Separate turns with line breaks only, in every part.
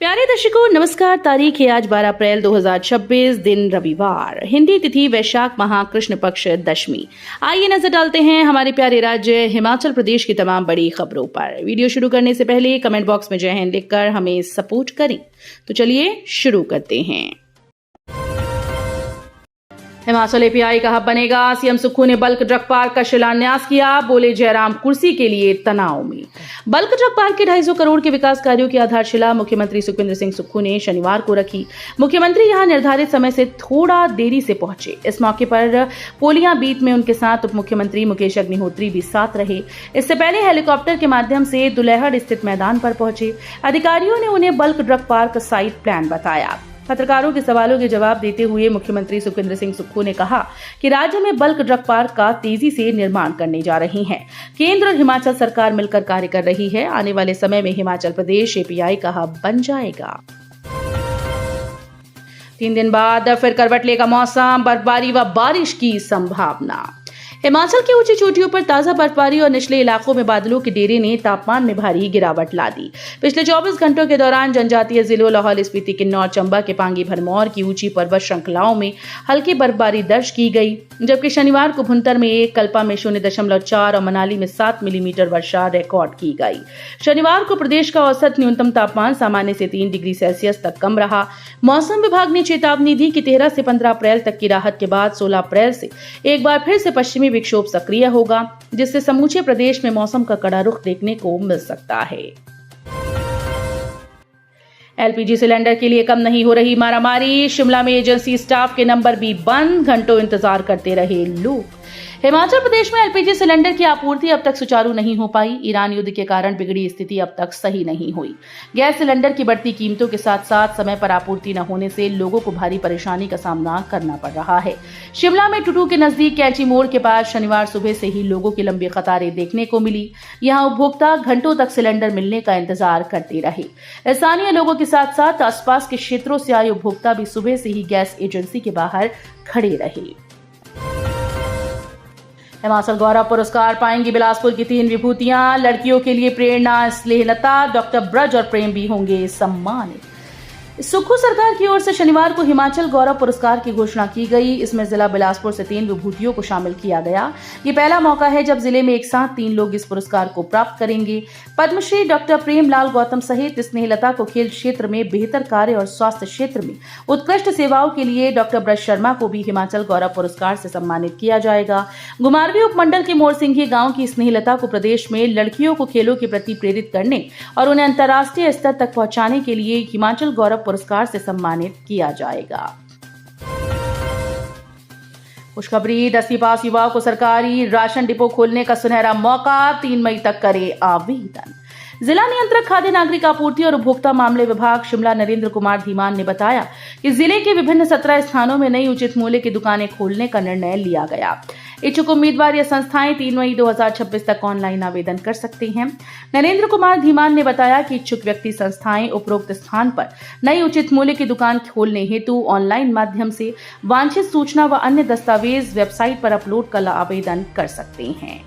प्यारे दर्शकों नमस्कार। तारीख है आज 12 अप्रैल 2026, दिन रविवार, हिंदी तिथि वैशाख माह कृष्ण पक्ष दशमी। आइए नजर डालते हैं हमारे प्यारे राज्य हिमाचल प्रदेश की तमाम बड़ी खबरों पर। वीडियो शुरू करने से पहले कमेंट बॉक्स में जय हिंद लिखकर हमें सपोर्ट करें। तो चलिए शुरू करते हैं। हिमाचल एपीआई का हब बनेगा, सीएम सुक्खू ने बल्क ड्रग पार्क का शिलान्यास किया। बोले जयराम कुर्सी के लिए तनाव में। बल्क ड्रग पार्क के 250 करोड़ के विकास कार्यों की आधारशिला मुख्यमंत्री सुखविंदर सिंह सुक्खू ने शनिवार को रखी। मुख्यमंत्री यहां निर्धारित समय से थोड़ा देरी से पहुंचे। इस मौके पर पोलियां बीट में उनके साथ उप मुख्यमंत्री मुकेश अग्निहोत्री भी साथ रहे। इससे पहले हेलीकॉप्टर के माध्यम से दुल्हेड़ स्थित मैदान पर पहुंचे। अधिकारियों ने उन्हें bulk drug park site plan बताया। पत्रकारों के सवालों के जवाब देते हुए मुख्यमंत्री सुखविंदर सिंह सुक्खू ने कहा कि राज्य में बल्क ड्रग पार्क का तेजी से निर्माण करने जा रही हैं। केंद्र और हिमाचल सरकार मिलकर कार्य कर रही है। आने वाले समय में हिमाचल प्रदेश एपीआई का हब बन जाएगा। 3 दिन बाद फिर करवट लेगा मौसम, बर्फबारी व बारिश की संभावना। हिमाचल की ऊंची चोटियों पर ताजा बर्फबारी और निचले इलाकों में बादलों के डेरे ने तापमान में भारी गिरावट ला दी। पिछले 24 घंटों के दौरान जनजातीय जिलों लाहौल स्पीति, किन्नौर, चंबा के पांगी भरमौर की ऊंची पर्वत श्रृंखलाओं में हल्की बर्फबारी दर्ज की गई, जबकि शनिवार को भुंतर में 1, कल्पा में 0.4 और मनाली में 7 मिलीमीटर वर्षा रिकॉर्ड की गई। शनिवार को प्रदेश का औसत न्यूनतम तापमान सामान्य से 3 डिग्री सेल्सियस तक कम रहा। मौसम विभाग ने चेतावनी दी कि 13 से 15 अप्रैल तक की राहत के बाद 16 अप्रैल से एक बार फिर से पश्चिमी विक्षोभ सक्रिय होगा, जिससे समूचे प्रदेश में मौसम का कड़ा रुख देखने को मिल सकता है। एलपीजी सिलेंडर के लिए कम नहीं हो रही मारामारी। शिमला में एजेंसी स्टाफ के नंबर भी बंद, घंटों इंतजार करते रहे लोग। हिमाचल प्रदेश में एलपीजी सिलेंडर की आपूर्ति अब तक सुचारू नहीं हो पाई। ईरान युद्ध के कारण बिगड़ी स्थिति अब तक सही नहीं हुई। गैस सिलेंडर की बढ़ती कीमतों के साथ साथ समय पर आपूर्ति न होने से लोगों को भारी परेशानी का सामना करना पड़ रहा है। शिमला में टुटू के नजदीक कैंची मोड़ के पास शनिवार सुबह से ही लोगों की लंबी कतारें देखने को मिली। यहाँ उपभोक्ता घंटों तक सिलेंडर मिलने का इंतजार करते रहे। स्थानीय लोगों के साथ साथ आसपास के क्षेत्रों से आए उपभोक्ता भी सुबह से ही गैस एजेंसी के बाहर खड़े रहे। हिमाचल गौरव पुरस्कार पाएंगी बिलासपुर की 3 विभूतियां। लड़कियों के लिए प्रेरणा, स्नेहलता, डॉक्टर ब्रज और प्रेम भी होंगे सम्मानित। सुक्खू सरकार की ओर से शनिवार को हिमाचल गौरव पुरस्कार की घोषणा की गई। इसमें जिला बिलासपुर से 3 विभूतियों को शामिल किया गया। ये पहला मौका है जब जिले में एक साथ 3 लोग इस पुरस्कार को प्राप्त करेंगे। पद्मश्री डॉक्टर प्रेम लाल गौतम सहित स्नेहलता को खेल क्षेत्र में बेहतर कार्य और स्वास्थ्य क्षेत्र में उत्कृष्ट सेवाओं के लिए डॉक्टर ब्रज शर्मा को भी हिमाचल गौरव पुरस्कार से सम्मानित किया जाएगा। घुमारवीं उपमंडल के मोरसिंघी गांव की स्नेहलता को प्रदेश में लड़कियों को खेलों के प्रति प्रेरित करने और उन्हें अंतर्राष्ट्रीय स्तर तक पहुंचाने के लिए हिमाचल गौरव पुरस्कार से सम्मानित किया जाएगा। खुशखबरी, 10वीं पास युवाओं को सरकारी राशन डिपो खोलने का सुनहरा मौका। 3 मई तक करें आवेदन। जिला नियंत्रक खाद्य नागरिक आपूर्ति और उपभोक्ता मामले विभाग शिमला नरेंद्र कुमार धीमान ने बताया कि जिले के विभिन्न 17 स्थानों में नई उचित मूल्य की दुकानें खोलने का निर्णय लिया गया। इच्छुक उम्मीदवार या संस्थाएं 3 मई 2026 तक ऑनलाइन आवेदन कर सकते हैं। नरेंद्र कुमार धीमान ने बताया कि इच्छुक व्यक्ति संस्थाएं उपरोक्त स्थान पर नई उचित मूल्य की दुकान खोलने हेतु ऑनलाइन माध्यम से वांछित सूचना व अन्य दस्तावेज वेबसाइट पर अपलोड कर आवेदन कर सकते हैं।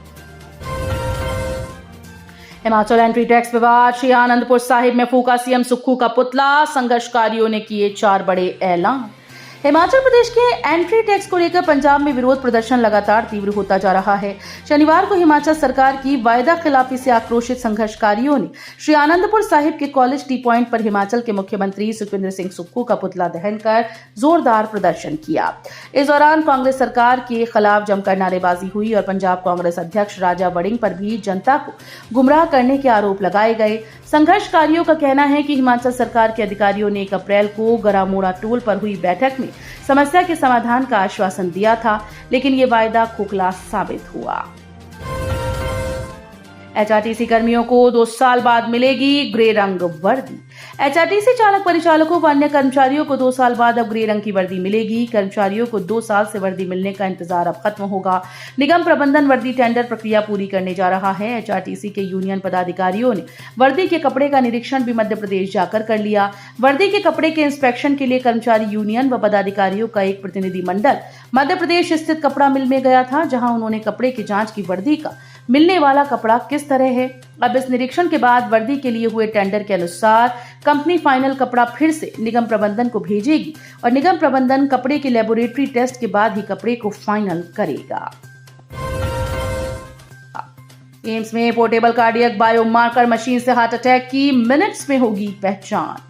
हिमाचल एंट्री टैक्स विवाद, श्री आनंदपुर साहिब में फूका सीएम सुक्खू का पुतला। संघर्षकारियों ने किए 4 बड़े ऐलान। हिमाचल प्रदेश के एंट्री टैक्स को लेकर पंजाब में विरोध प्रदर्शन लगातार तीव्र होता जा रहा है। शनिवार को हिमाचल सरकार की वायदा खिलाफी से आक्रोशित संघर्षकारियों ने श्री आनंदपुर साहिब के कॉलेज टी पॉइंट पर हिमाचल के मुख्यमंत्री सुखविंदर सिंह सुक्खू का पुतला दहन कर जोरदार प्रदर्शन किया। इस दौरान कांग्रेस सरकार के खिलाफ जमकर नारेबाजी हुई और पंजाब कांग्रेस अध्यक्ष राजा वड़िंग पर भी जनता को गुमराह करने के आरोप लगाए गए। संघर्षकारियों का कहना है कि हिमाचल सरकार के अधिकारियों ने 1 अप्रैल को गरामोड़ा टोल पर हुई बैठक में समस्या के समाधान का आश्वासन दिया था, लेकिन ये वायदा खोखला साबित हुआ। एचआरटीसी कर्मियों को 2 साल बाद मिलेगी ग्रे रंग वर्दी। एचआरटीसी चालक परिचालकों व अन्य कर्मचारियों को 2 साल बाद अब ग्रे रंग की वर्दी मिलेगी। कर्मचारियों को 2 साल से वर्दी मिलने का इंतजार अब खत्म होगा। निगम प्रबंधन वर्दी टेंडर प्रक्रिया पूरी करने जा रहा है। एचआरटीसी के यूनियन पदाधिकारियों ने वर्दी के कपड़े का निरीक्षण भी मध्य प्रदेश जाकर कर लिया। वर्दी के कपड़े के इंस्पेक्शन के लिए कर्मचारी यूनियन व पदाधिकारियों का एक प्रतिनिधि मंडल मध्य प्रदेश स्थित कपड़ा मिल में गया था, जहां उन्होंने कपड़े की जांच की वर्दी का मिलने वाला कपड़ा किस तरह है, अब इस निरीक्षण के बाद वर्दी के लिए हुए टेंडर के अनुसार कंपनी फाइनल कपड़ा फिर से निगम प्रबंधन को भेजेगी और निगम प्रबंधन कपड़े के लेबोरेटरी टेस्ट के बाद ही कपड़े को फाइनल करेगा। एम्स में पोर्टेबल कार्डियक बायोमार्कर मशीन से हार्ट अटैक की मिनट्स में होगी पहचान।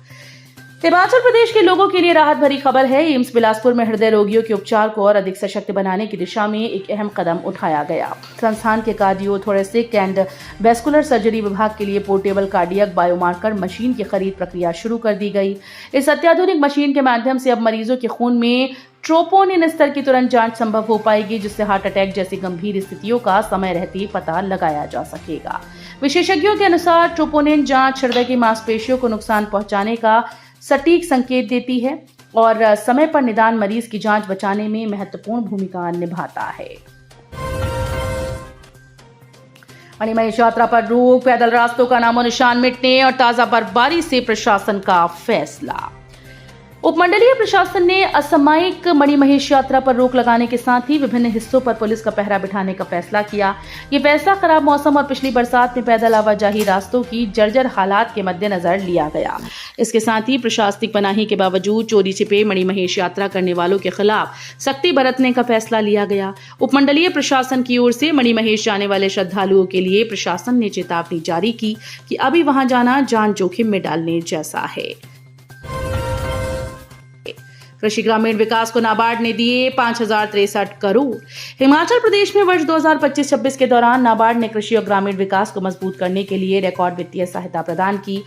हिमाचल प्रदेश के लोगों के लिए राहत भरी खबर है। एम्स बिलासपुर में हृदय रोगियों के उपचार को और अधिक सशक्त बनाने की दिशा में एक अहम कदम उठाया गया। संस्थान के cardio thoracic and vascular surgery विभाग के लिए पोर्टेबल कार्डियक बायोमार्कर मशीन की खरीद प्रक्रिया शुरू कर दी गई। इस अत्याधुनिक मशीन के माध्यम से अब मरीजों के खून में ट्रोपोनिन स्तर की तुरंत जांच संभव हो पाएगी, जिससे हार्ट अटैक जैसी गंभीर स्थितियों का समय रहते ही पता लगाया जा सकेगा। विशेषज्ञों के अनुसार ट्रोपोनिन जांच हृदय की मांसपेशियों को नुकसान पहुंचाने का सटीक संकेत देती है और समय पर निदान मरीज की जान बचाने में महत्वपूर्ण भूमिका निभाता है। मणिमहेश यात्रा पर रोक, पैदल रास्तों का नामो निशान मिटने और ताजा बर्फबारी से प्रशासन का फैसला। उपमंडलीय प्रशासन ने असामयिक मणिमहेश यात्रा पर रोक लगाने के साथ ही विभिन्न हिस्सों पर पुलिस का पहरा बिठाने का फैसला किया। ये फैसला खराब मौसम और पिछली बरसात में पैदल आवाजाही रास्तों की जर्जर हालात के मद्देनजर लिया गया। इसके साथ ही प्रशासनिक पनाही के बावजूद चोरी छिपे मणिमहेश यात्रा करने वालों के खिलाफ सख्ती बरतने का फैसला लिया गया। उपमंडलीय प्रशासन की ओर से मणिमहेश जाने वाले श्रद्धालुओं के लिए प्रशासन ने चेतावनी जारी की कि अभी वहां जाना जान जोखिम में डालने जैसा है। कृषि ग्रामीण विकास को नाबार्ड ने दिए 5,063 करोड़। हिमाचल प्रदेश में वर्ष 2025-26 के दौरान नाबार्ड ने कृषि और ग्रामीण विकास को मजबूत करने के लिए रिकॉर्ड वित्तीय सहायता प्रदान की।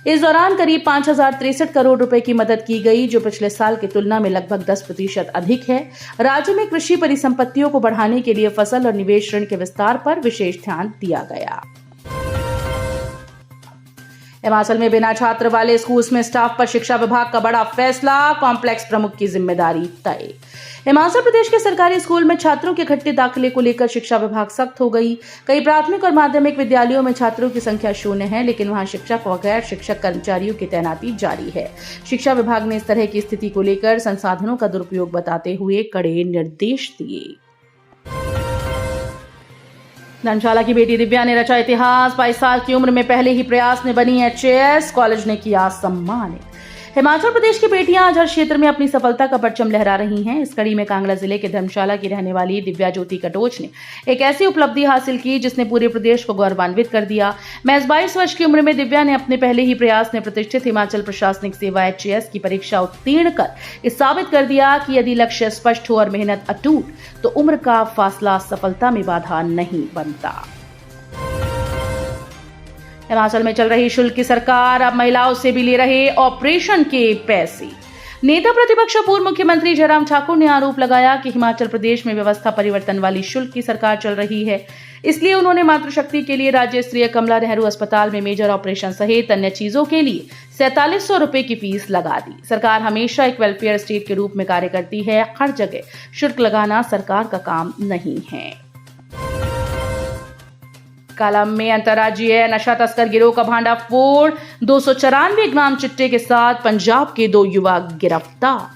इस दौरान करीब 5,063 करोड़ रुपए की मदद की गई, जो पिछले साल की तुलना में लगभग 10% अधिक है। राज्य में कृषि परिसंपत्तियों को बढ़ाने के लिए फसल और निवेश ऋण के विस्तार पर विशेष ध्यान दिया गया। हिमाचल में बिना छात्र वाले स्कूल्स में स्टाफ पर शिक्षा विभाग का बड़ा फैसला, कॉम्प्लेक्स प्रमुख की जिम्मेदारी तय। हिमाचल प्रदेश के सरकारी स्कूल में छात्रों के घटते दाखिले को लेकर शिक्षा विभाग सख्त हो गई। कई प्राथमिक और माध्यमिक विद्यालयों में छात्रों की संख्या 0 है, लेकिन वहां शिक्षक व गैर शिक्षक कर्मचारियों की तैनाती जारी है। शिक्षा विभाग ने इस तरह की स्थिति को लेकर संसाधनों का दुरुपयोग बताते हुए कड़े निर्देश दिए। धर्मशाला की बेटी दिव्या ने रचा इतिहास। 22 साल की उम्र में पहले ही प्रयास में बनी HAS, कॉलेज ने किया सम्मानित। हिमाचल प्रदेश की बेटियां आज हर क्षेत्र में अपनी सफलता का परचम लहरा रही हैं। इस कड़ी में कांगड़ा जिले के धर्मशाला की रहने वाली दिव्या ज्योति कटोच ने एक ऐसी उपलब्धि हासिल की जिसने पूरे प्रदेश को गौरवान्वित कर दिया। महज 22 वर्ष की उम्र में दिव्या ने अपने पहले ही प्रयास में प्रतिष्ठित हिमाचल प्रशासनिक सेवा HAS की परीक्षा उत्तीर्ण कर इस साबित कर दिया कि यदि लक्ष्य स्पष्ट हो और मेहनत अटूट तो उम्र का फासला सफलता में बाधा नहीं बनता। हिमाचल में चल रही शुल्क की सरकार अब महिलाओं से भी ले रहे ऑपरेशन के पैसे। नेता प्रतिपक्ष पूर्व मुख्यमंत्री जयराम ठाकुर ने आरोप लगाया कि हिमाचल प्रदेश में व्यवस्था परिवर्तन वाली शुल्क की सरकार चल रही है। इसलिए उन्होंने मातृशक्ति के लिए राज्य स्तरीय कमला नेहरू अस्पताल में मेजर ऑपरेशन सहित अन्य चीजों के लिए 4700 रुपए की फीस लगा दी। सरकार हमेशा एक वेलफेयर स्टेट के रूप में कार्य करती है। हर जगह शुल्क लगाना सरकार का काम नहीं है। कालम में अंतर्राज्यीय नशा तस्कर गिरोह का भांडाफोड़, 294 ग्राम चिट्टे के साथ पंजाब के 2 युवक गिरफ्तार।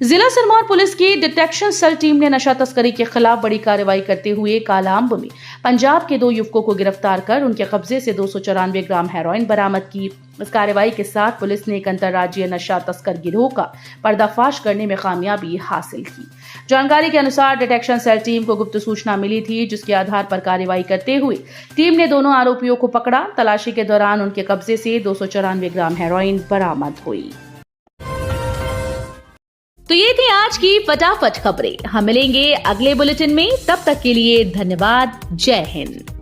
जिला सिरमौर पुलिस की डिटेक्शन सेल टीम ने नशा तस्करी के खिलाफ बड़ी कार्रवाई करते हुए कालाअंब में पंजाब के 2 युवकों को गिरफ्तार कर उनके कब्जे से 294 ग्राम हेरोइन बरामद की। इस कार्रवाई के साथ पुलिस ने एक अंतर्राज्यीय नशा तस्कर गिरोह का पर्दाफाश करने में कामयाबी हासिल की। जानकारी के अनुसार डिटेक्शन सेल टीम को गुप्त सूचना मिली थी, जिसके आधार पर कार्रवाई करते हुए टीम ने दोनों आरोपियों को पकड़ा। तलाशी के दौरान उनके कब्जे से 294 ग्राम हेरोइन बरामद हुई। तो ये थी आज की फटाफट खबरें। हम मिलेंगे अगले बुलेटिन में, तब तक के लिए धन्यवाद। जय हिंद।